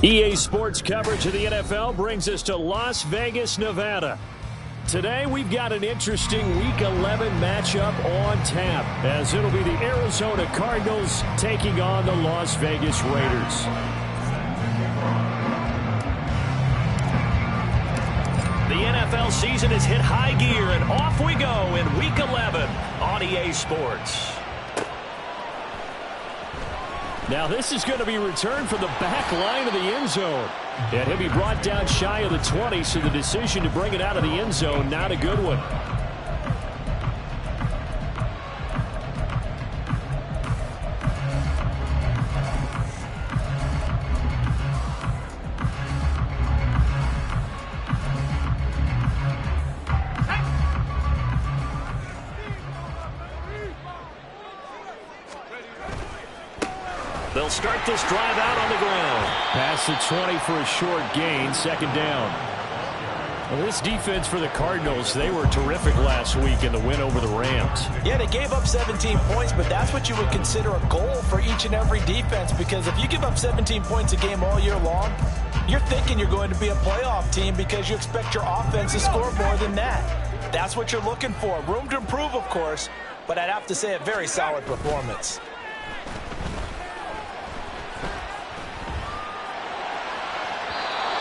EA Sports coverage of the NFL brings us to Las Vegas, Nevada. Today, we've got an interesting Week 11 matchup on tap, as it'll be the Arizona Cardinals taking on the Las Vegas Raiders. The NFL season has hit high gear, and off we go in Week 11 on EA Sports. Now this is going to be returned from the back line of the end zone. And he'll be brought down shy of the 20, so the decision to bring it out of the end zone, not a good one. They'll start this drive out on the ground. Past the 20 for a short gain, second down. Well, this defense for the Cardinals, they were terrific last week in the win over the Rams. Yeah, they gave up 17 points, but that's what you would consider a goal for each and every defense, because if you give up 17 points a game all year long, you're thinking you're going to be a playoff team because you expect your offense to score more than that. That's what you're looking for. Room to improve, of course, but I'd have to say a very solid performance.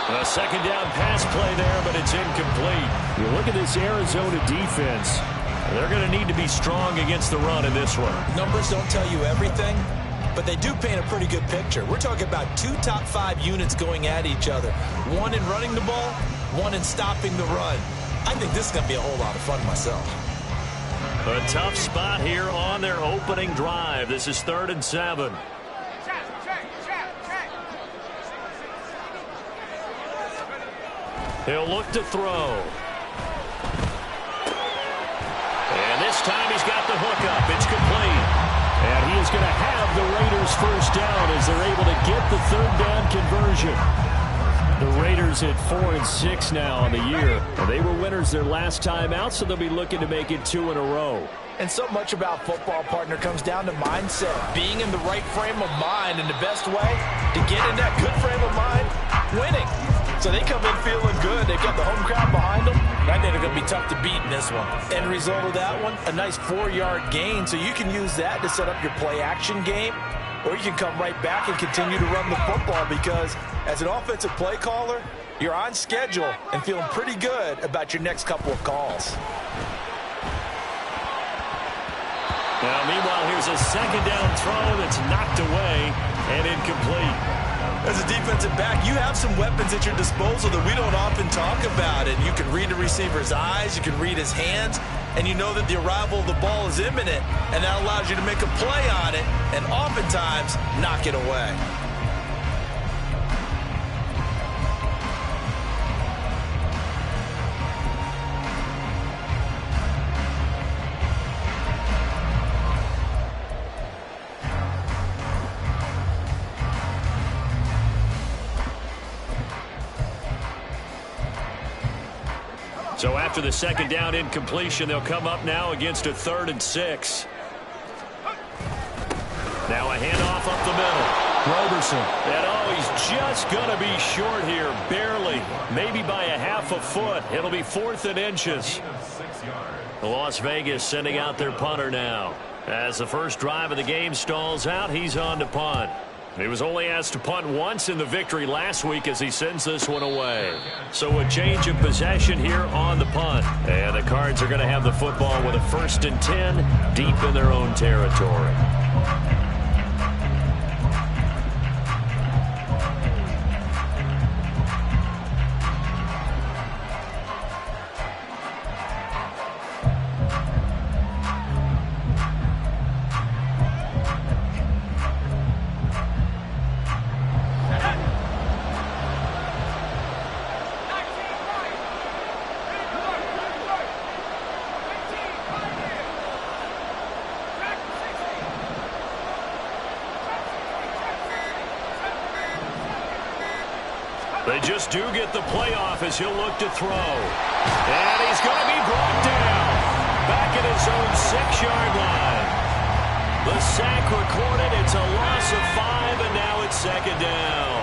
A second down pass play there, but it's incomplete. You look at this Arizona defense. They're going to need to be strong against the run in this one. Numbers don't tell you everything, but they do paint a pretty good picture. We're talking about two top 5 units going at each other. One in running the ball, one in stopping the run. I think this is going to be a whole lot of fun myself. A tough spot here on their opening drive. This is 3rd and 7. He'll look to throw. And this time he's got the hook up. It's complete. And he is going to have the Raiders first down as they're able to get the 3rd down conversion. The Raiders at 4-6 now on the year. And they were winners their last time out, so they'll be looking to make it 2 in a row. And so much about football, partner, comes down to mindset. Being in the right frame of mind, and the best way to get in that good frame of mind, winning. So they come in feeling good. They've got the home crowd behind them. I think they're going to be tough to beat in this one. End result of that one, a nice 4-yard gain. So you can use that to set up your play-action game, or you can come right back and continue to run the football, because as an offensive play caller, you're on schedule and feeling pretty good about your next couple of calls. Now, meanwhile, here's a second down throw that's knocked away and incomplete. As a defensive back, you have some weapons at your disposal that we don't often talk about. And you can read the receiver's eyes, you can read his hands, and you know that the arrival of the ball is imminent. And that allows you to make a play on it and oftentimes knock it away. So after the second down incompletion, they'll come up now against a 3rd and 6. Now a handoff up the middle. Roberson. And he's just going to be short here, barely. Maybe by a half a foot. It'll be 4th and inches. Las Vegas sending out their punter now. As the first drive of the game stalls out, he's on to punt. He was only asked to punt once in the victory last week as he sends this one away. So a change of possession here on the punt. And the Cards are going to have the football with a 1st and 10 deep in their own territory. They just do get the playoff as he'll look to throw. And he's going to be brought down. Back at his own 6-yard line. The sack recorded. It's a loss of 5, and now it's 2nd down.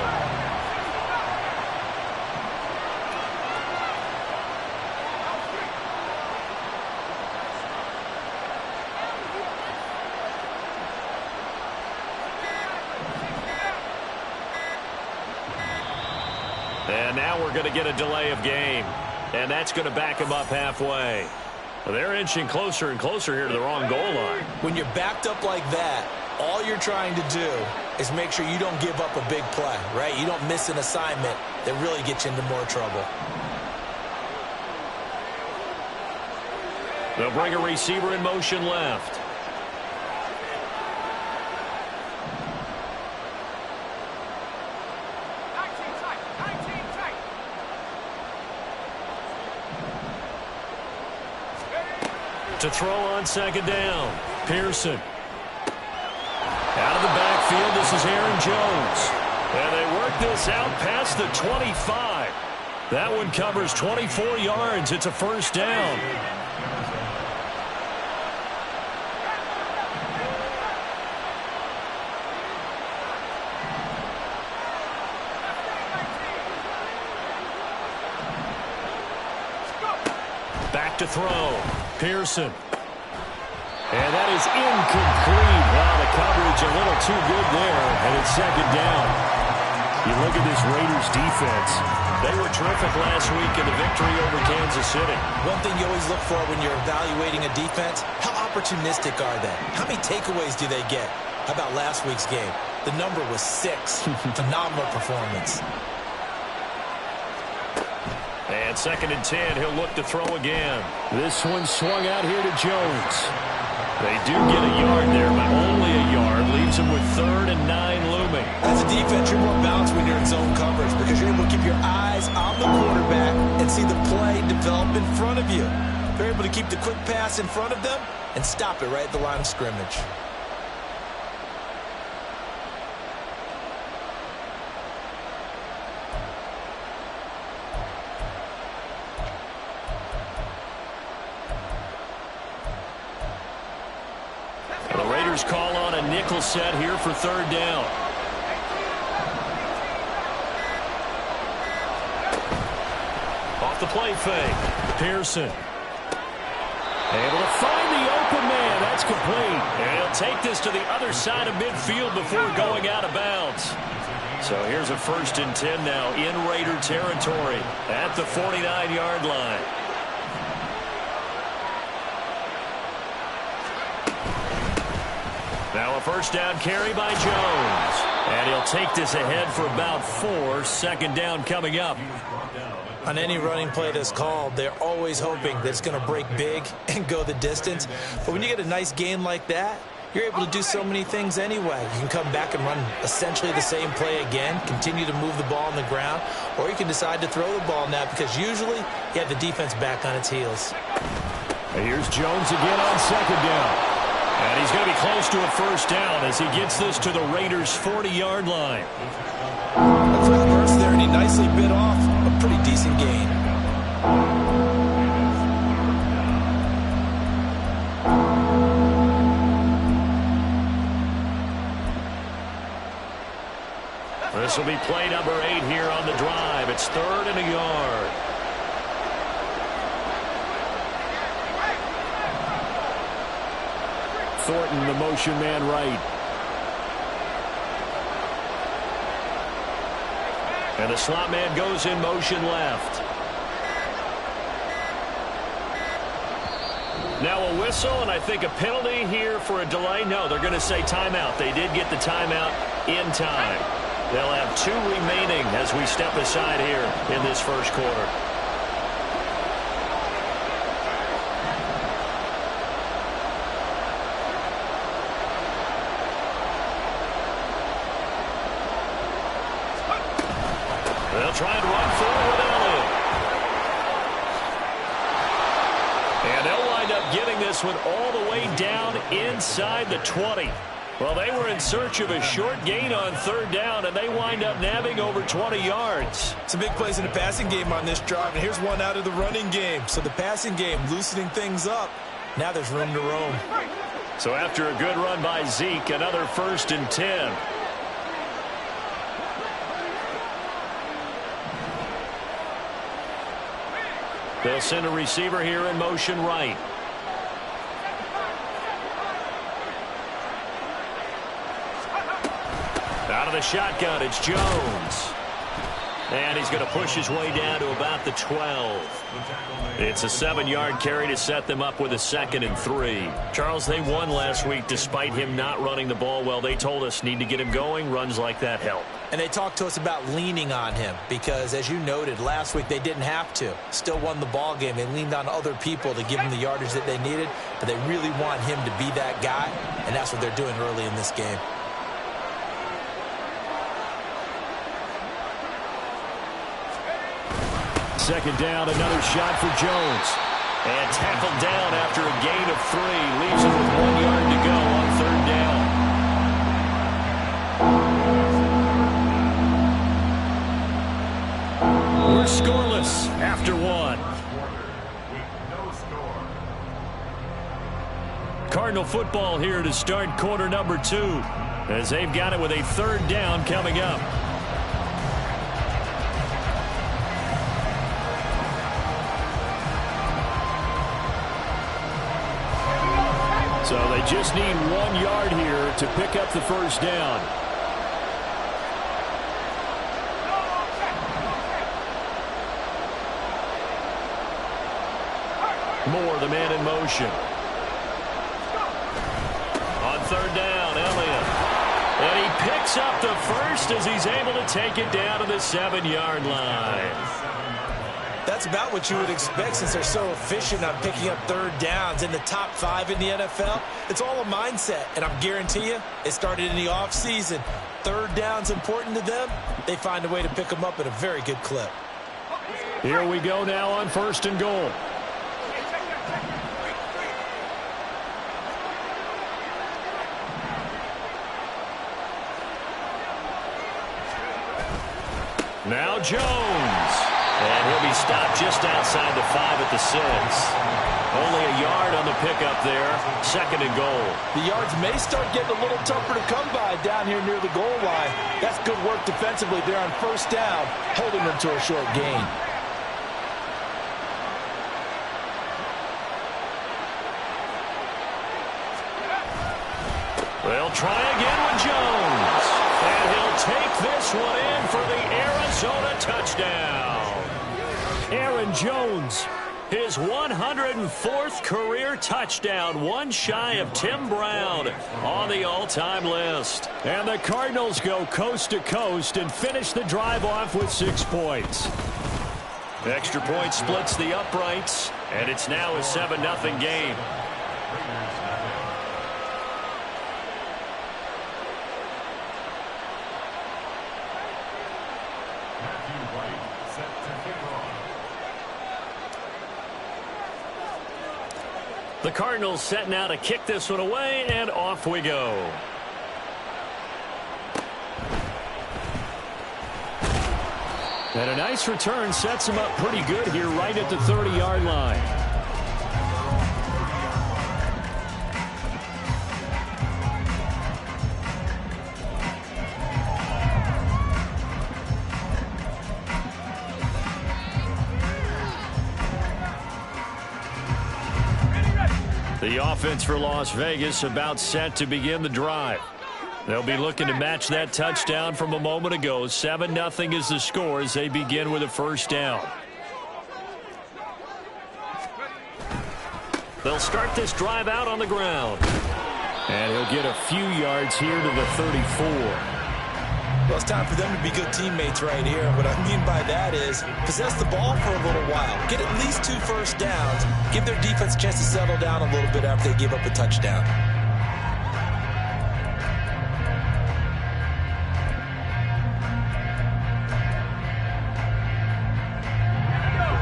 And now we're going to get a delay of game. And that's going to back him up halfway. They're inching closer and closer here to the wrong goal line. When you're backed up like that, all you're trying to do is make sure you don't give up a big play, right? You don't miss an assignment that really gets you into more trouble. They'll bring a receiver in motion left. To throw on second down. Pearson. Out of the backfield, this is Aaron Jones. And they work this out past the 25. That one covers 24 yards. It's a first down. Back to throw. Pearson. And that is incomplete. Wow, the coverage a little too good there, and it's second down. You look at this Raiders defense. They were terrific last week in the victory over Kansas City. One thing you always look for when you're evaluating a defense, how opportunistic are they? How many takeaways do they get? How about last week's game? The number was 6. Phenomenal performance. And second and 10, he'll look to throw again. This one swung out here to Jones. They do get a yard there, but only a yard. Leaves them with 3rd and 9 looming. As a defense, you're more balanced when you're in zone coverage because you're able to keep your eyes on the quarterback and see the play develop in front of you. They're able to keep the quick pass in front of them and stop it right at the line of scrimmage. Call on a nickel set here for third down. Off the play fake. Pearson. Able to find the open man. That's complete. And he'll take this to the other side of midfield before going out of bounds. So here's a 1st and 10 now in Raider territory at the 49-yard line. Now a first down carry by Jones. And he'll take this ahead for about 4. Second down coming up. On any running play that's called, they're always hoping that it's going to break big and go the distance. But when you get a nice gain like that, you're able to do so many things anyway. You can come back and run essentially the same play again, continue to move the ball on the ground, or you can decide to throw the ball now because usually you have the defense back on its heels. And here's Jones again on second down. And he's going to be close to a first down as he gets this to the Raiders' 40-yard line. A quick burst there, and he nicely bit off a pretty decent gain. This will be play number 8 here on the drive. It's 3rd and a yard. Thornton, the motion man right. And the slot man goes in motion left. Now a whistle, and I think a penalty here for a delay. No, they're going to say timeout. They did get the timeout in time. They'll have 2 remaining as we step aside here in this first quarter. They'll try and run forward without it. And they'll wind up getting this one all the way down inside the 20. Well, they were in search of a short gain on 3rd down, and they wind up nabbing over 20 yards. Some big plays in the passing game on this drive, and here's one out of the running game. So the passing game loosening things up. Now there's room to roam. So after a good run by Zeke, another 1st and 10. They'll send a receiver here in motion right. Out of the shotgun, it's Jones. And he's going to push his way down to about the 12. It's a 7-yard carry to set them up with a 2nd and 3. Charles, they won last week despite him not running the ball well. They told us need to get him going. Runs like that help. And they talked to us about leaning on him because, as you noted, last week they didn't have to. Still won the ball game. They leaned on other people to give them the yardage that they needed, but they really want him to be that guy, and that's what they're doing early in this game. Second down, another shot for Jones. And tackled down after a gain of 3. Leaves it with 1 yard to go on 3rd down. We're scoreless after 1. Cardinal football here to start quarter number 2, as they've got it with a 3rd down coming up. So they just need 1 yard here to pick up the 1st down. Moore, the man in motion. On 3rd down, Elliott. And he picks up the 1st as he's able to take it down to the 7-yard line. That's about what you would expect since they're so efficient on picking up 3rd downs in the top 5 in the NFL. It's all a mindset, and I'm guarantee you it started in the offseason. 3rd down's important to them. They find a way to pick them up at a very good clip. Here we go now on 1st and goal. Now Jones. And he'll be stopped just outside the 5 at the 6. Only a yard on the pickup there. 2nd and goal. The yards may start getting a little tougher to come by down here near the goal line. That's good work defensively there on 1st down, holding them to a short gain. They'll try again with Jones. And he'll take this one in for the Arizona touchdown. Aaron Jones, his 104th career touchdown, one shy of Tim Brown on the all-time list. And the Cardinals go coast to coast and finish the drive off with 6 points. Extra point splits the uprights, and it's now a 7-0 game. The Cardinals setting out to kick this one away, and off we go. And a nice return sets him up pretty good here right at the 30-yard line. The offense for Las Vegas about set to begin the drive. They'll be looking to match that touchdown from a moment ago. 7-0 is the score as they begin with a 1st down. They'll start this drive out on the ground. And he'll get a few yards here to the 34. Well, it's time for them to be good teammates right here. What I mean by that is possess the ball for a little while. Get at least 2 first downs. Give their defense a chance to settle down a little bit after they give up a touchdown.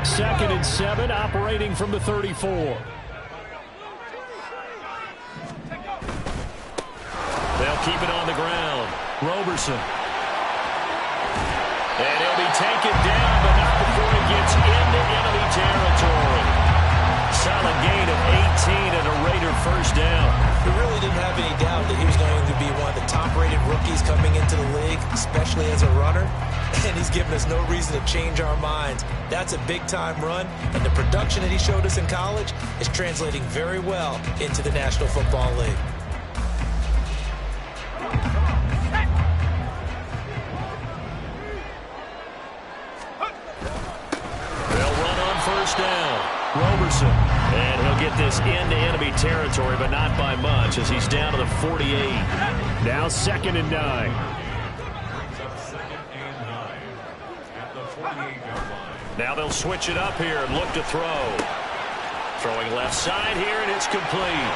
Second and 7, operating from the 34. They'll keep it on the ground. Roberson. And he'll be taken down, but not before he gets into enemy territory. Solid gain of 18 and a Raider 1st down. We really didn't have any doubt that he was going to be one of the top-rated rookies coming into the league, especially as a runner. And he's given us no reason to change our minds. That's a big-time run, and the production that he showed us in college is translating very well into the National Football League. first down. Roberson. And he'll get this into enemy territory, but not by much, as he's down to the 48. Now 2nd and 9. Now they'll switch it up here and look to throw. Throwing left side here, and it's complete.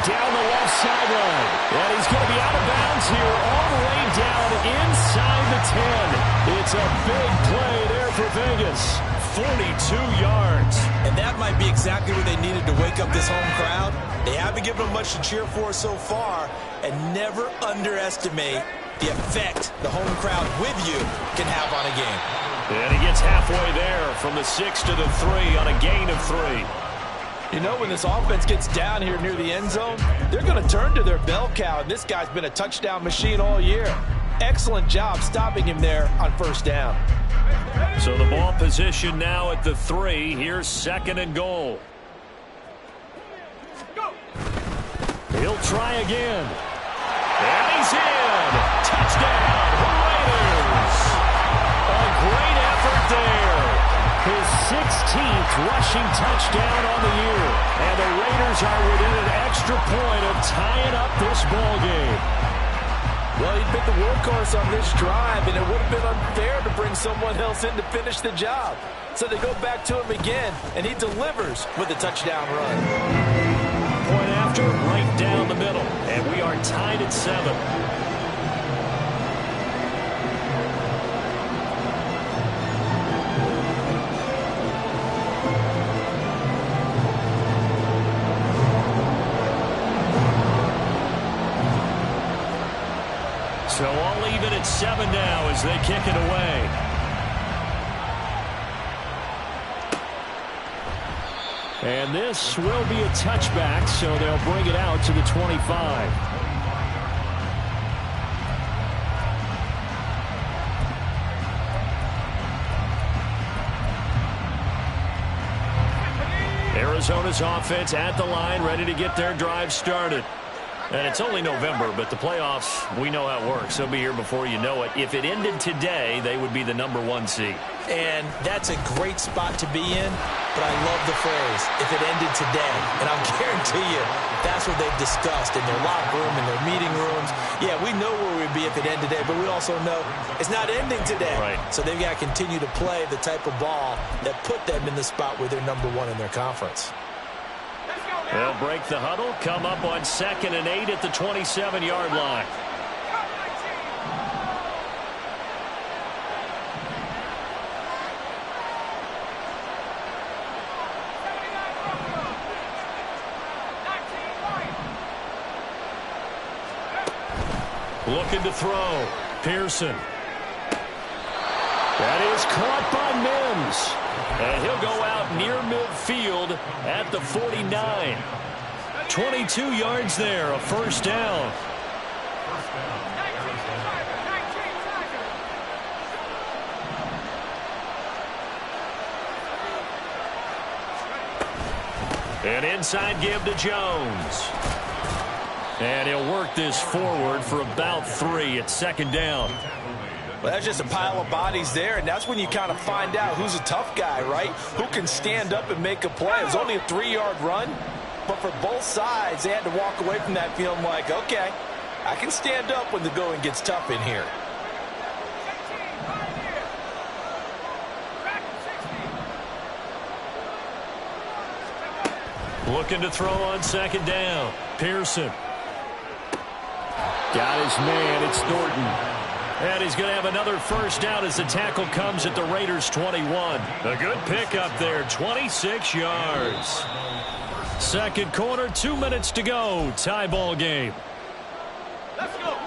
Down the left sideline. And he's going to be out of bounds here all the way down inside the 10. It's a big play there for Vegas. 42 yards. And that might be exactly what they needed to wake up this home crowd. They haven't given them much to cheer for so far, and never underestimate the effect the home crowd with you can have on a game. And he gets halfway there from the 6 to the 3 on a gain of 3. You know, when this offense gets down here near the end zone, they're going to turn to their bell cow, and this guy's been a touchdown machine all year. Excellent job stopping him there on first down. So the ball position now at the 3. Here's 2nd and goal. He'll try again. And he's in. Touchdown, Raiders. A great effort there. His 16th rushing touchdown on the year. And the Raiders are within an extra point of tying up this ball game. Well, he'd been the workhorse on this drive, and it would have been unfair to bring someone else in to finish the job. So they go back to him again, and he delivers with a touchdown run. Point after, right down the middle. And we are tied at 7. So all even at 7 now as they kick it away. And this will be a touchback, so they'll bring it out to the 25. Arizona's offense at the line, ready to get their drive started. And it's only November, but the playoffs, we know how it works. They'll be here before you know it. If it ended today, they would be the #1 seed. And that's a great spot to be in, but I love the phrase, if it ended today. And I'll guarantee you, that's what they've discussed in their locker room, in their meeting rooms. Yeah, we know where we'd be if it ended today, but we also know it's not ending today. Right. So they've got to continue to play the type of ball that put them in the spot where they're #1 in their conference. They'll break the huddle, come up on 2nd and 8 at the 27-yard line. Looking to throw. Pearson. That is caught by Mims. And he'll go out near midfield at the 49. 22 yards there, a first down. An inside give to Jones. And he'll work this forward for about 3 at 2nd down. Well, that's just a pile of bodies there, and that's when you kind of find out who's a tough guy, right? Who can stand up and make a play. It was only a 3-yard run, but for both sides, they had to walk away from that feeling like, okay, I can stand up when the going gets tough in here. Looking to throw on 2nd down. Pearson. Got his man. It's Thornton. And he's going to have another first down as the tackle comes at the Raiders' 21. A good pickup there, 26 yards. Second quarter, 2 minutes to go. Tie ball game. Let's go.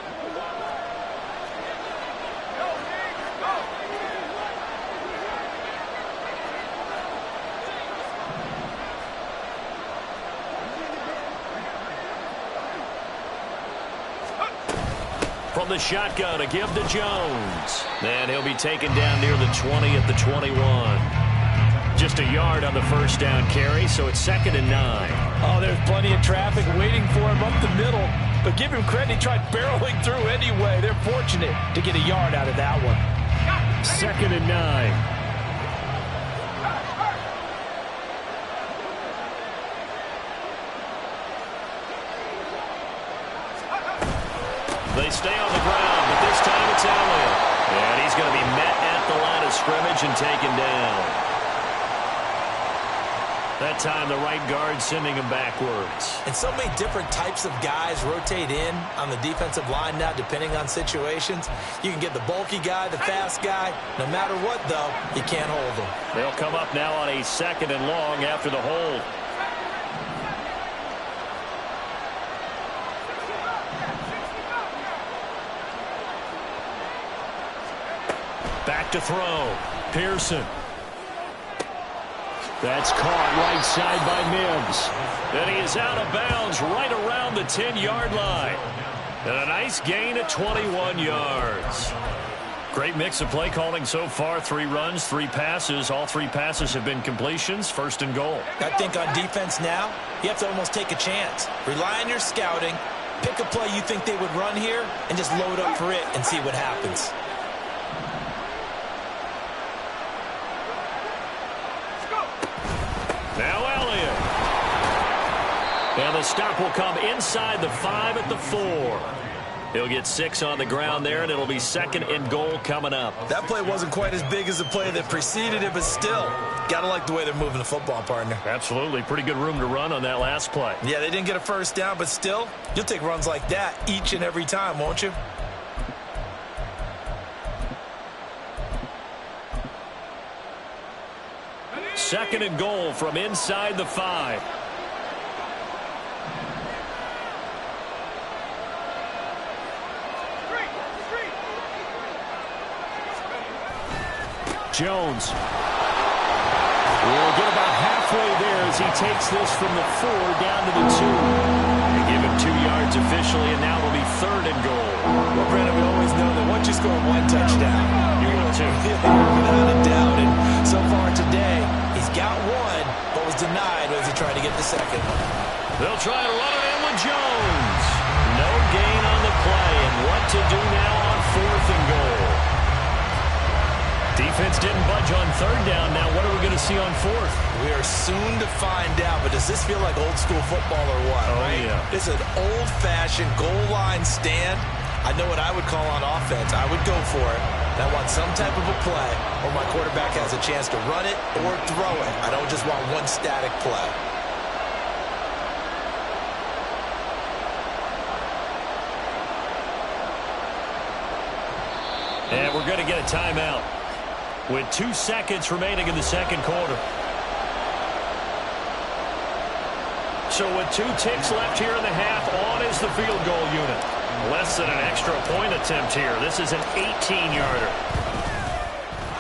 From the shotgun, a give to Jones. And he'll be taken down near the 20 at the 21. Just a yard on the first down carry, so it's 2nd and 9. Oh, there's plenty of traffic waiting for him up the middle. But give him credit, he tried barreling through anyway. They're fortunate to get a yard out of that one. 2nd and 9. scrimmage and taken down. That time the right guard sending him backwards. And so many different types of guys rotate in on the defensive line now depending on situations. You can get the bulky guy, the fast guy. No matter what, though, you can't hold them. They'll come up now on a 2nd and long after the hold. Back to throw. Pearson. That's caught right side by Mims. And he is out of bounds right around the 10-yard line. And a nice gain of 21 yards. Great mix of play calling so far. 3 runs, 3 passes. All 3 passes have been completions. 1st and goal. I think on defense now, you have to almost take a chance. Rely on your scouting. Pick a play you think they would run here and just load up for it and see what happens. Now Elliott. And the stop will come inside the 5 at the 4. He'll get 6 on the ground there, and it'll be 2nd and goal coming up. That play wasn't quite as big as the play that preceded it, but still, gotta like the way they're moving the football, partner. Absolutely. Pretty good room to run on that last play. Yeah, they didn't get a first down, but still, you'll take runs like that each and every time, won't you? Second and goal from inside the 5. Jones will get about halfway there as he takes this from the 4 down to the 2. They give him 2 yards officially, and now it'll be 3rd and goal. Well, Brandon, we always know that once you score 1 touchdown, you're going to. Without a doubt. And so far today, he's got 1, but was denied as he tried to get the 2nd. They'll try to run it in with Jones. No gain on the play, and what to do now on 4th and goal. Defense didn't budge on 3rd down. Now what are we going to see on 4th? We are soon to find out, but does this feel like old school football or what? Oh, right? yeah. It's an old-fashioned goal line stand. I know what I would call on offense. I would go for it. And I want some type of a play where my quarterback has a chance to run it or throw it. I don't just want one static play. And we're going to get a timeout with 2 seconds remaining in the 2nd quarter. So with 2 ticks left here in the half, on is the field goal unit. Less than an extra point attempt here. This is an 18-yarder.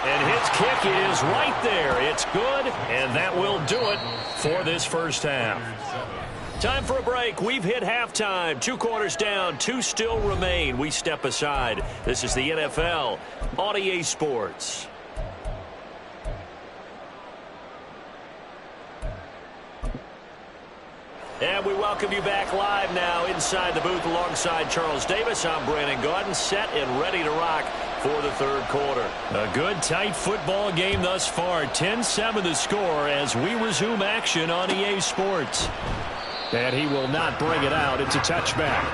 And his kick is right there. It's good, and that will do it for this first half. Time for a break. We've hit halftime. 2 quarters down, 2 still remain. We step aside. This is the NFL on EA Sports. And we welcome you back live now inside the booth alongside Charles Davis. I'm Brandon Gaudin, set and ready to rock for the 3rd quarter. A good, tight football game thus far. 10-7 the score as we resume action on EA Sports. And he will not bring it out. It's a touchback.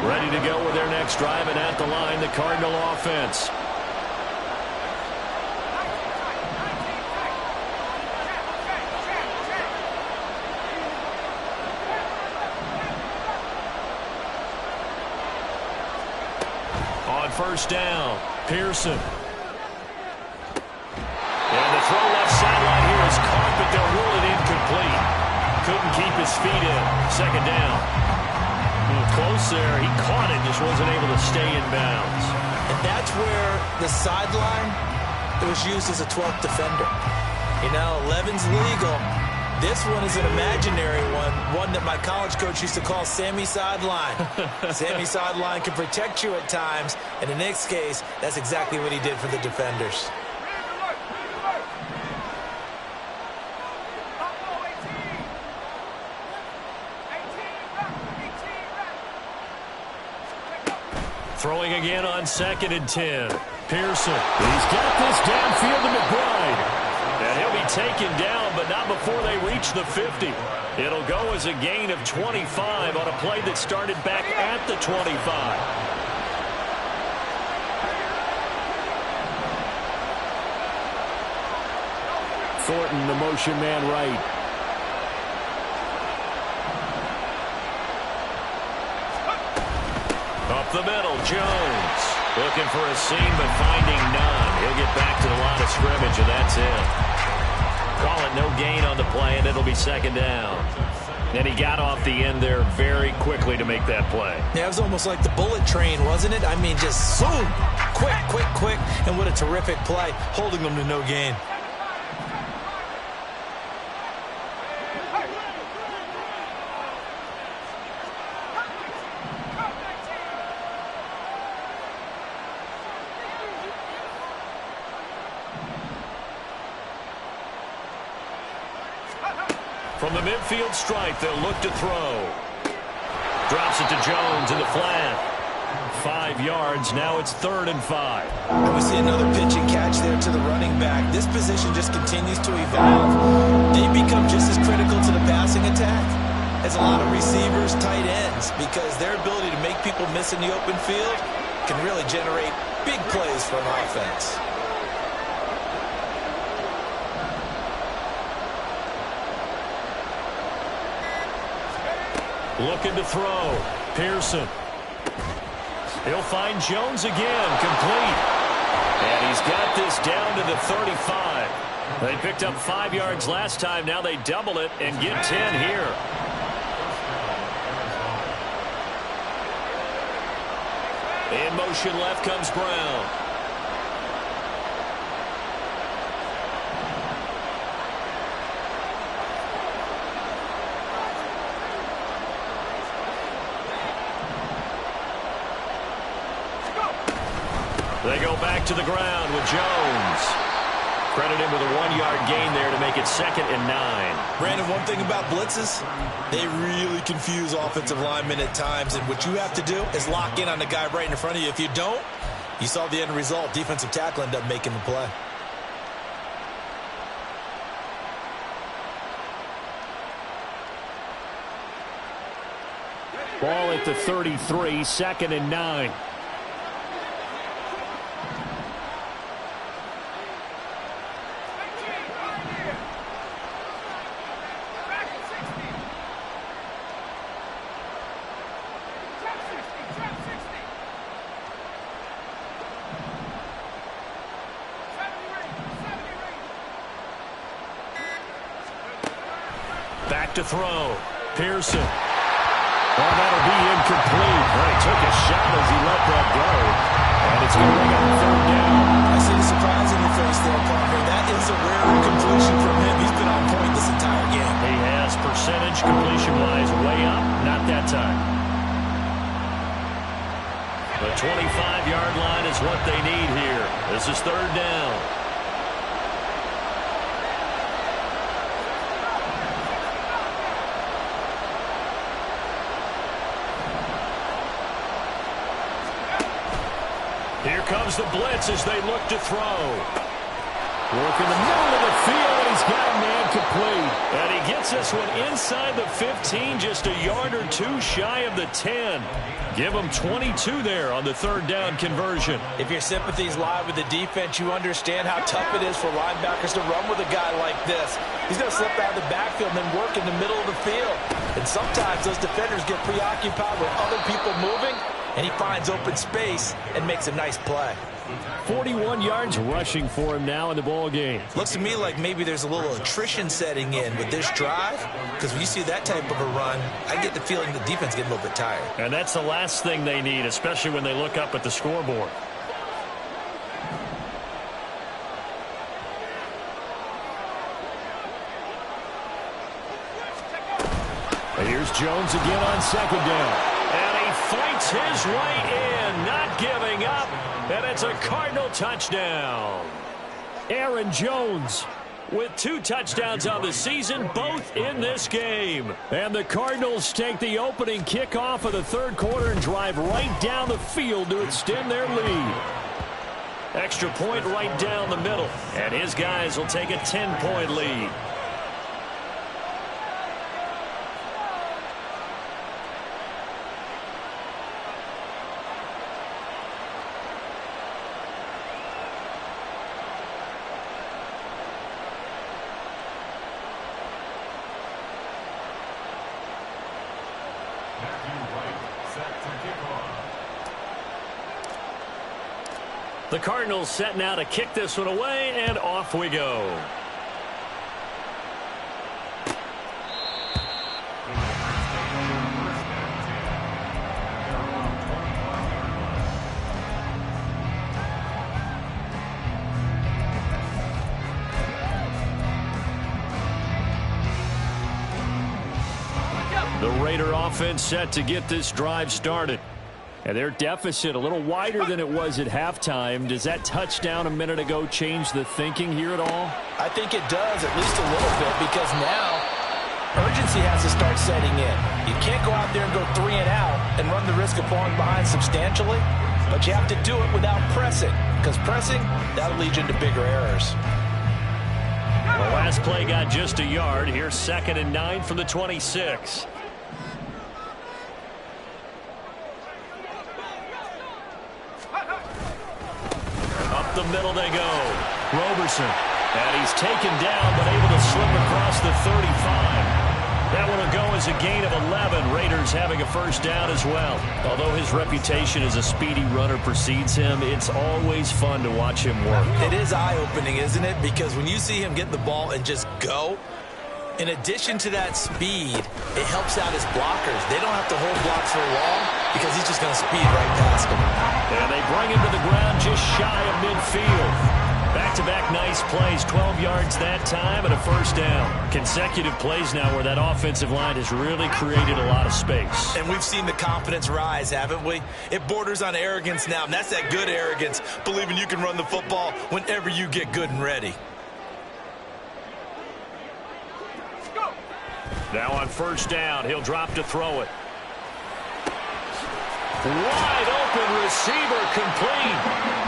Ready to go with their next drive, and at the line, the Cardinal offense. On 1st down, Pearson. And the throw left sideline here is caught, but they'll rule it incomplete. Couldn't keep his feet in. 2nd down. Close there. He caught it, just wasn't able to stay in bounds. And that's where the sideline, it was used as a 12th defender. You know, 11's legal. This one is an imaginary one that my college coach used to call Sammy Sideline. Sammy Sideline can protect you at times, and in this case, that's exactly what he did for the defenders. Throwing again on 2nd and 10. Pearson. He's got this downfield to McBride. And he'll be taken down, but not before they reach the 50. It'll go as a gain of 25 on a play that started back at the 25. Thornton, the motion man right. Up the middle, Jones. Looking for a seam, but finding none. He'll get back to the line of scrimmage, and that's it. Call it no gain on the play, and it'll be 2nd down. And he got off the end there very quickly to make that play. Yeah, it was almost like the bullet train, wasn't it? I mean, just zoom. Quick, quick, quick. And what a terrific play, holding them to no gain. From the midfield stripe, they'll look to throw. Drops it to Jones in the flat. 5 yards. Now it's 3rd and 5. And we see another pitch and catch there to the running back. This position just continues to evolve. They become just as critical to the passing attack as a lot of receivers, tight ends, because their ability to make people miss in the open field can really generate big plays for an offense. Looking to throw. Pearson. He'll find Jones again. Complete. And he's got this down to the 35. They picked up 5 yards last time. Now they double it and get 10 here. In motion left comes Brown. They go back to the ground with Jones. Credit him with a 1-yard gain there to make it 2nd and 9. Brandon, one thing about blitzes, they really confuse offensive linemen at times, and what you have to do is lock in on the guy right in front of you. If you don't, you saw the end result. Defensive tackle ended up making the play. Ball at the 33, 2nd and 9. Back to throw. Pearson. Oh, that'll be incomplete. Well, he took a shot as he let that go. And it's going to bring up 3rd down. I see the surprise in your face there, partner. That is a rare incompletion from him. He's been on point this entire game. He has percentage completion-wise way up. Not that time. The 25-yard line is what they need here. This is 3rd down. Here comes the blitz as they look to throw. Work in the middle of the field, and he's got a man complete. And he gets this one inside the 15, just a yard or two shy of the 10. Give him 22 there on the 3rd down conversion. If your sympathies lie with the defense, you understand how tough it is for linebackers to run with a guy like this. He's going to slip out of the backfield and then work in the middle of the field. And sometimes those defenders get preoccupied with other people moving, and he finds open space and makes a nice play. 41 yards rushing for him now in the ball game. Looks to me like maybe there's a little attrition setting in with this drive, because when you see that type of a run, I get the feeling the defense gets a little bit tired. And that's the last thing they need, especially when they look up at the scoreboard. And here's Jones again on 2nd down. And he fights his way in, not giving up. And it's a Cardinal touchdown. Aaron Jones with 2 touchdowns on the season, both in this game. And the Cardinals take the opening kickoff of the third quarter and drive right down the field to extend their lead. Extra point right down the middle, and his guys will take a 10-point lead. The Cardinals set now to kick this one away, and off we go. The Raider offense set to get this drive started. And their deficit a little wider than it was at halftime. Does that touchdown a minute ago change the thinking here at all? I think it does, at least a little bit, because now urgency has to start setting in. You can't go out there and go 3 and out and run the risk of falling behind substantially, but you have to do it without pressing, because pressing, that'll lead you into bigger errors. The last play got just a yard. Here's 2nd and 9 from the 26. The middle they go. Roberson. And he's taken down, but able to slip across the 35. That one will go as a gain of 11. Raiders having a first down as well. Although his reputation as a speedy runner precedes him, it's always fun to watch him work. It is eye-opening, isn't it? Because when you see him get the ball and just go, in addition to that speed, it helps out his blockers. They don't have to hold blocks for long because he's just going to speed right past them. And they bring him to the ground just shy of midfield. Back-to-back nice plays, 12 yards that time and a first down. Consecutive plays now where that offensive line has really created a lot of space. And we've seen the confidence rise, haven't we? It borders on arrogance now, and that's that good arrogance, believing you can run the football whenever you get good and ready. Now on first down, he'll drop to throw it. Wide open receiver complete.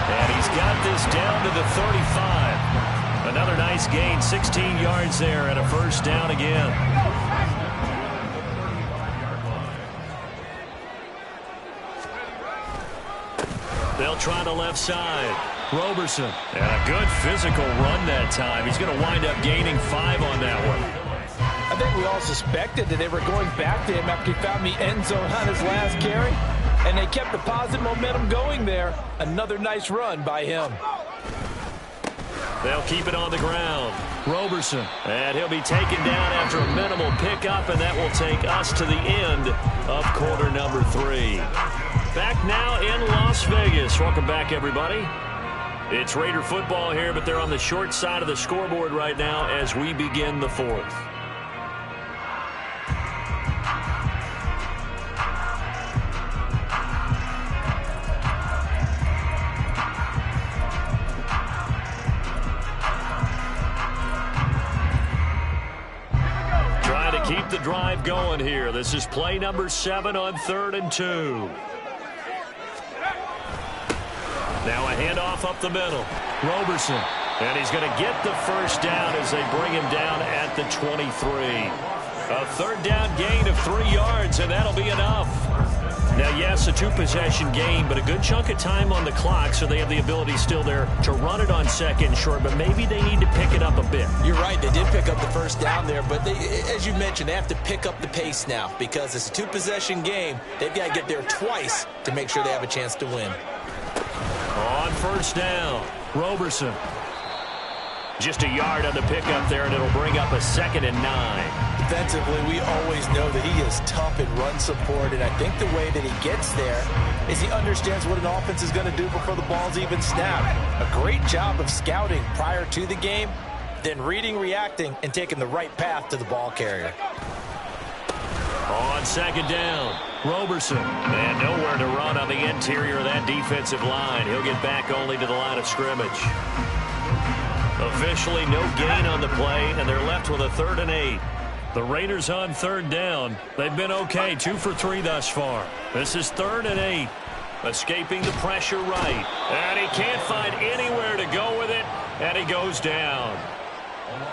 And he's got this down to the 35. Another nice gain, 16 yards there and a first down again. They'll try the left side. Roberson. And a good physical run that time. He's going to wind up gaining 5 on that one. I think we all suspected that they were going back to him after he found the end zone on his last carry. And they kept the positive momentum going there. Another nice run by him. They'll keep it on the ground. Roberson. And he'll be taken down after a minimal pickup, and that will take us to the end of quarter number 3. Back now in Las Vegas. Welcome back, everybody. It's Raider football here, but they're on the short side of the scoreboard right now as we begin the 4th. Keep the drive going here. This is play number 7 on 3rd and 2. Now a handoff up the middle. Roberson. And he's going to get the first down as they bring him down at the 23. A 3rd down gain of 3 yards, and that'll be enough. Now, yes, a 2-possession game, but a good chunk of time on the clock, so they have the ability still there to run it on 2nd and short, but maybe they need to pick it up a bit. You're right. They did pick up the first down there, but they, as you mentioned, they have to pick up the pace now because it's a 2-possession game. They've got to get there twice to make sure they have a chance to win. On first down, Roberson. Just a yard on the pickup there, and it'll bring up a 2nd and 9. Defensively, we always know that he is tough in run support, and I think the way that he gets there is he understands what an offense is going to do before the ball's even snapped. A great job of scouting prior to the game, then reading, reacting, and taking the right path to the ball carrier. On 2nd down, Roberson. And nowhere to run on the interior of that defensive line. He'll get back only to the line of scrimmage. Officially no gain on the play, and they're left with a 3rd and 8. The Raiders on 3rd down. They've been okay, 2 for 3 thus far. This is 3rd and 8. Escaping the pressure right. And he can't find anywhere to go with it, and he goes down.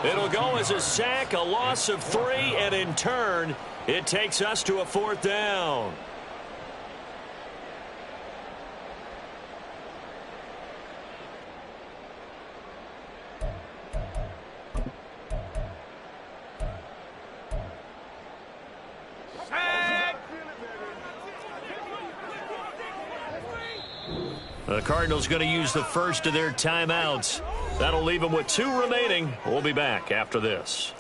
It'll go as a sack, a loss of 3, and in turn, it takes us to a 4th down. The Cardinals going to use the first of their timeouts. That'll leave them with 2 remaining. We'll be back after this.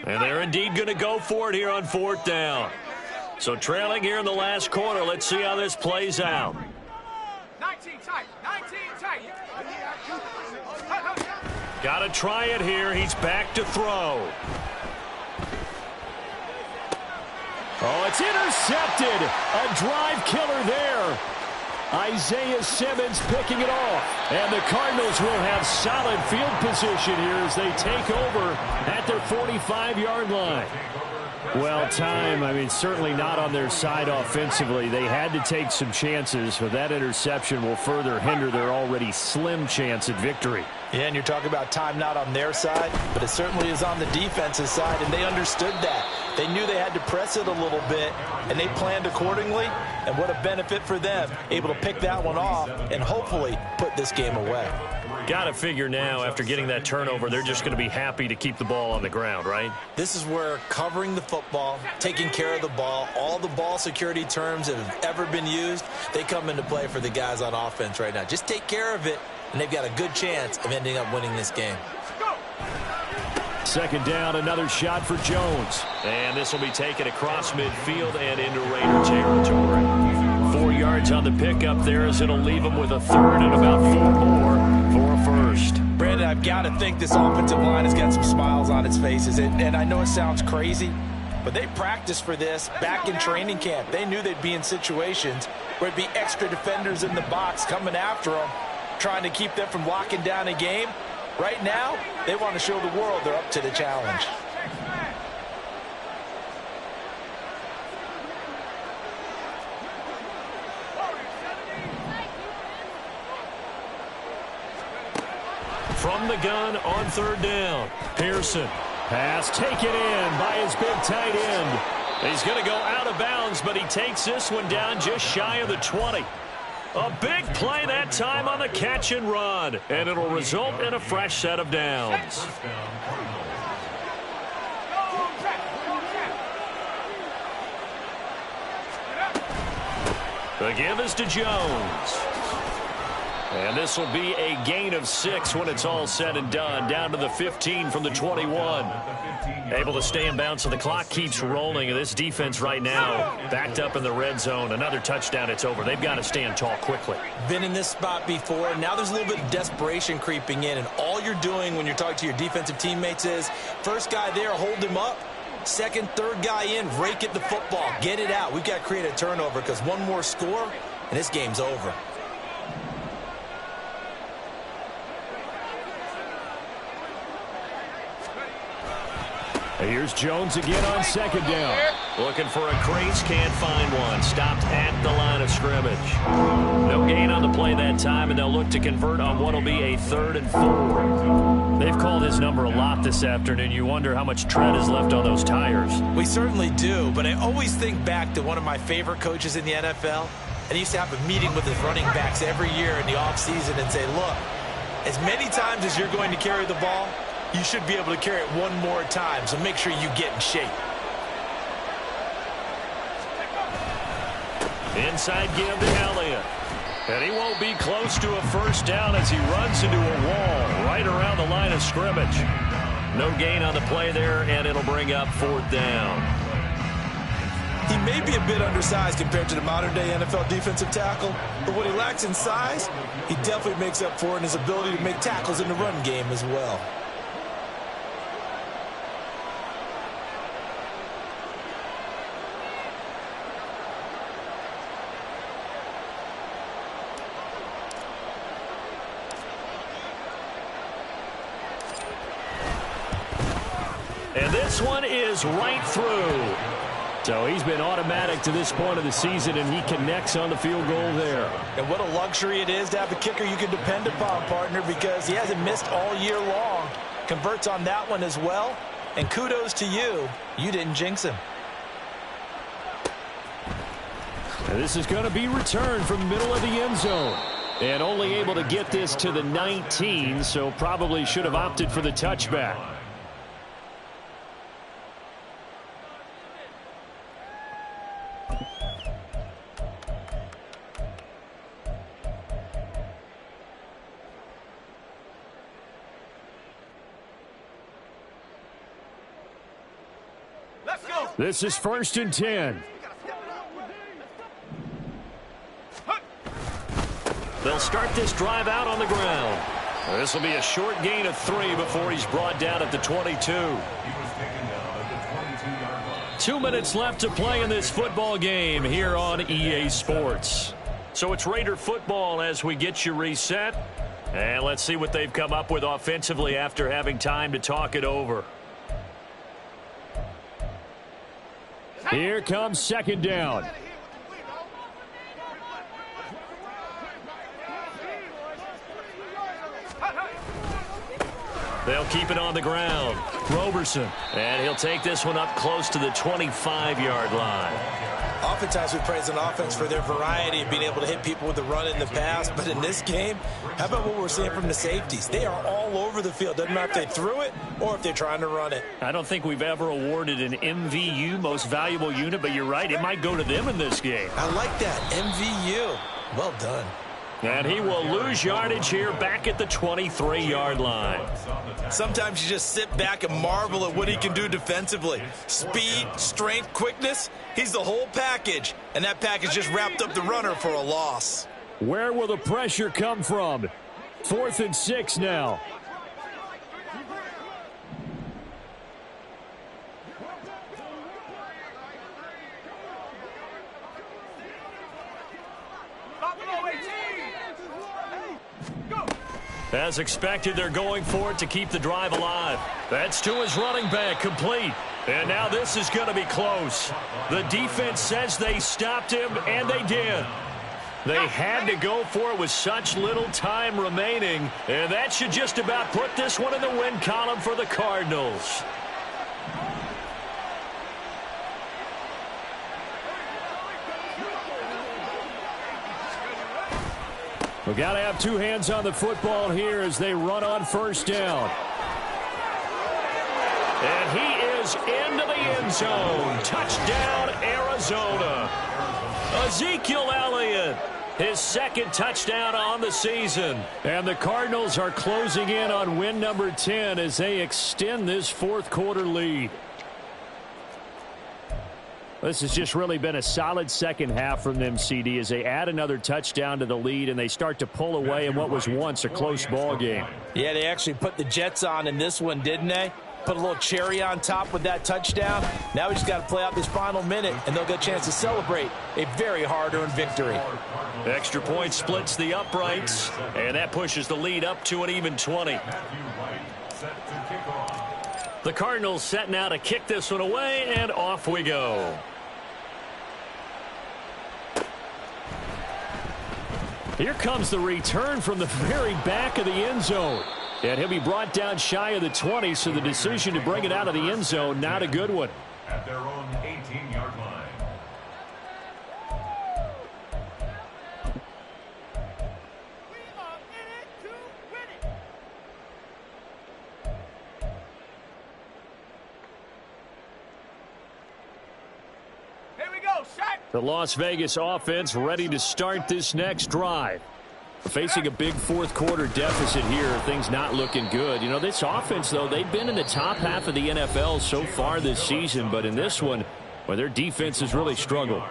And they're indeed going to go for it here on 4th down. So trailing here in the last quarter. Let's see how this plays out. 19 tight. 19 tight. Got to try it here. He's back to throw. Oh, it's intercepted. A drive killer there. Isaiah Simmons picking it off. And the Cardinals will have solid field position here as they take over at their 45-yard line. Well, certainly not on their side offensively. They had to take some chances, but that interception will further hinder their already slim chance at victory. Yeah, and you're talking about time not on their side, but it certainly is on the defensive side, and they understood that. They knew they had to press it a little bit, and they planned accordingly, and what a benefit for them, able to pick that one off and hopefully put this game away. Got to figure now, after getting that turnover, they're just going to be happy to keep the ball on the ground, right? This is where covering the football, taking care of the ball, all the ball security terms that have ever been used, they come into play for the guys on offense right now. Just take care of it, and they've got a good chance of ending up winning this game. 2nd down, another shot for Jones. And this will be taken across midfield and into Raider territory. 4 yards on the pickup there as it'll leave them with a 3rd and about 4 more for a 1st. Brandon, I've got to think this offensive line has got some smiles on its faces. And I know it sounds crazy, but they practiced for this back in training camp. They knew they'd be in situations where it'd be extra defenders in the box coming after them, trying to keep them from locking down a game. Right now, they want to show the world they're up to the challenge. From the gun on 3rd down. Pearson. Pass taken in by his big tight end. He's going to go out of bounds, but he takes this one down just shy of the 20. A big play that time on the catch and run, and it'll result in a fresh set of downs. The give is to Jones. And this will be a gain of 6 when it's all said and done. Down to the 15 from the 21. Able to stay in bounds, so the clock keeps rolling. And this defense right now backed up in the red zone. Another touchdown, it's over. They've got to stand tall quickly. Been in this spot before. Now there's a little bit of desperation creeping in. And all you're doing when you're talking to your defensive teammates is, first guy there, hold him up. Second, third guy in, rake at the football. Get it out. We've got to create a turnover because one more score, and this game's over. Here's Jones again on 2nd down. Looking for a crease, can't find one. Stopped at the line of scrimmage. No gain on the play that time, and they'll look to convert on what will be a 3rd and 4. They've called his number a lot this afternoon. You wonder how much tread is left on those tires. We certainly do, but I always think back to one of my favorite coaches in the NFL. And he used to have a meeting with his running backs every year in the offseason and say, look, as many times as you're going to carry the ball, you should be able to carry it one more time, so make sure you get in shape. Inside give to Elliott. And he won't be close to a 1st down as he runs into a wall right around the line of scrimmage. No gain on the play there, and it'll bring up 4th down. He may be a bit undersized compared to the modern-day NFL defensive tackle, but what he lacks in size, he definitely makes up for in his ability to make tackles in the run game as well. And this one is right through. So he's been automatic to this point of the season, and he connects on the field goal there. And what a luxury it is to have a kicker you can depend upon, partner, because he hasn't missed all year long. Converts on that one as well. And kudos to you. You didn't jinx him. And this is going to be returned from the middle of the end zone. And only able to get this to the 19, so probably should have opted for the touchback. This is 1st and 10. They'll start this drive out on the ground. This will be a short gain of 3 before he's brought down at the 22. 2 minutes left to play in this football game here on EA Sports. So it's Raider football as we get you reset. And let's see what they've come up with offensively after having time to talk it over. Here comes 2nd down. They'll keep it on the ground. Roberson. And he'll take this one up close to the 25-yard line. Oftentimes we praise an offense for their variety of being able to hit people with the run in the pass. But in this game, how about what we're seeing from the safeties? They are all over the field. Doesn't matter if they threw it or if they're trying to run it. I don't think we've ever awarded an MVU, most valuable unit, but you're right. It might go to them in this game. I like that. MVU. Well done. And he will lose yardage here back at the 23-yard line. Sometimes you just sit back and marvel at what he can do defensively. Speed, strength, quickness. He's the whole package. And that package just wrapped up the runner for a loss. Where will the pressure come from? 4th and 6 now. As expected, they're going for it to keep the drive alive. That's to his running back, complete. And now this is going to be close. The defense says they stopped him, and they did. They had to go for it with such little time remaining, and that should just about put this one in the win column for the Cardinals. We've got to have 2 hands on the football here as they run on 1st down. And he is into the end zone. Touchdown, Arizona. Ezekiel Elliott, his 2nd touchdown on the season. And the Cardinals are closing in on win number 10 as they extend this 4th quarter lead. This has just really been a solid second half from them, CD, as they add another touchdown to the lead and they start to pull away in what was once a close ball game. Yeah, they actually put the Jets on in this one, didn't they? Put a little cherry on top with that touchdown. Now we just got to play out this final minute, and they'll get a chance to celebrate a very hard-earned victory. Extra point splits the uprights, and that pushes the lead up to an even 20. The Cardinals set now to kick this one away, and off we go. Here comes the return from the very back of the end zone. And he'll be brought down shy of the 20, so the decision to bring it out of the end zone, not a good one. At their own 18-yard line. The Las Vegas offense ready to start this next drive. Facing a big 4th quarter deficit here, things not looking good. You know, this offense, though, they've been in the top half of the NFL so far this season, but in this one, Well, their defense has really struggled.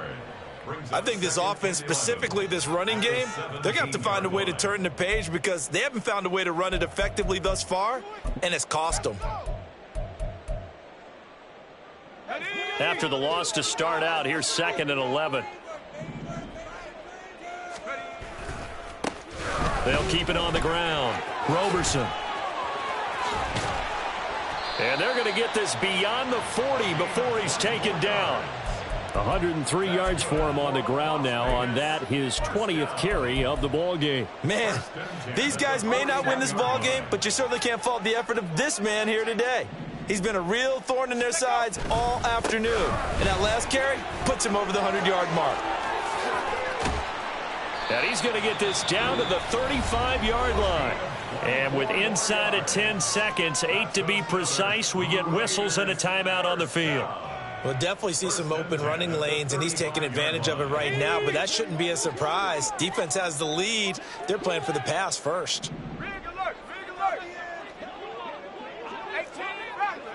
I think this offense, specifically this running game, they're going to have to find a way to turn the page because they haven't found a way to run it effectively thus far, and it's cost them. After the loss to start out, here's 2nd and 11. They'll keep it on the ground. Roberson. And they're going to get this beyond the 40 before he's taken down. 103 yards for him on the ground now. On that, his 20th carry of the ball game. Man, these guys may not win this ball game, but you certainly can't fault the effort of this man here today. He's been a real thorn in their sides all afternoon. And that last carry puts him over the 100-yard mark. And he's going to get this down to the 35-yard line. And with inside of 10 seconds, 8 to be precise, we get whistles and a timeout on the field. We'll definitely see some open running lanes, and he's taking advantage of it right now, but that shouldn't be a surprise. Defense has the lead. They're playing for the pass first. Rig alert, rig alert. 18 rattler.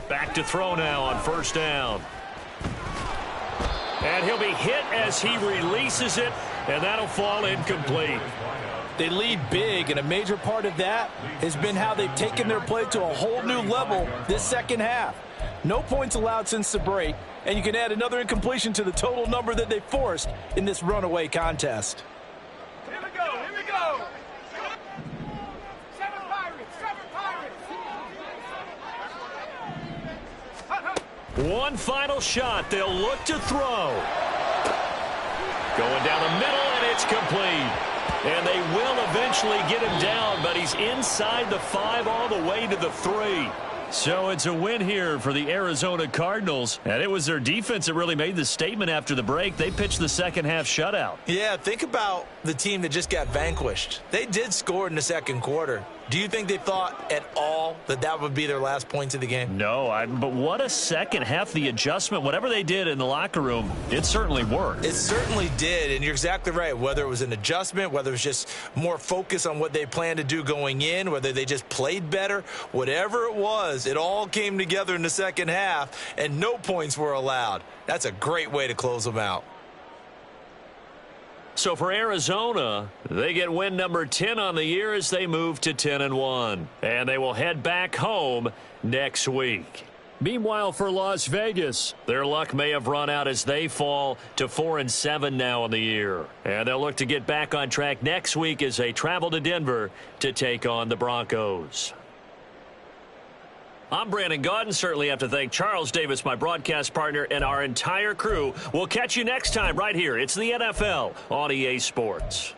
Back to throw now on 1st down. And he'll be hit as he releases it, and that'll fall incomplete. They lead big, and a major part of that has been how they've taken their play to a whole new level this second half. No points allowed since the break, and you can add another incompletion to the total number that they forced in this runaway contest. Here we go, here we go. 7 Pirates. One final shot. They'll look to throw. Going down the middle, and it's complete. And they will eventually get him down, but he's inside the 5 all the way to the 3. So it's a win here for the Arizona Cardinals. And it was their defense that really made the statement after the break. They pitched the second half shutout. Yeah, think about the team that just got vanquished. They did score in the second quarter. Do you think they thought at all that that would be their last points of the game? No, but what a second half. The adjustment, whatever they did in the locker room, it certainly worked. It certainly did, and you're exactly right. Whether it was an adjustment, whether it was just more focus on what they planned to do going in, whether they just played better, whatever it was, it all came together in the second half, and no points were allowed. That's a great way to close them out. So for Arizona, they get win number 10 on the year as they move to 10-1. And they will head back home next week. Meanwhile, for Las Vegas, their luck may have run out as they fall to 4-7 now on the year. And they'll look to get back on track next week as they travel to Denver to take on the Broncos. I'm Brandon Gaudin. Certainly have to thank Charles Davis, my broadcast partner, and our entire crew. We'll catch you next time right here. It's the NFL on EA Sports.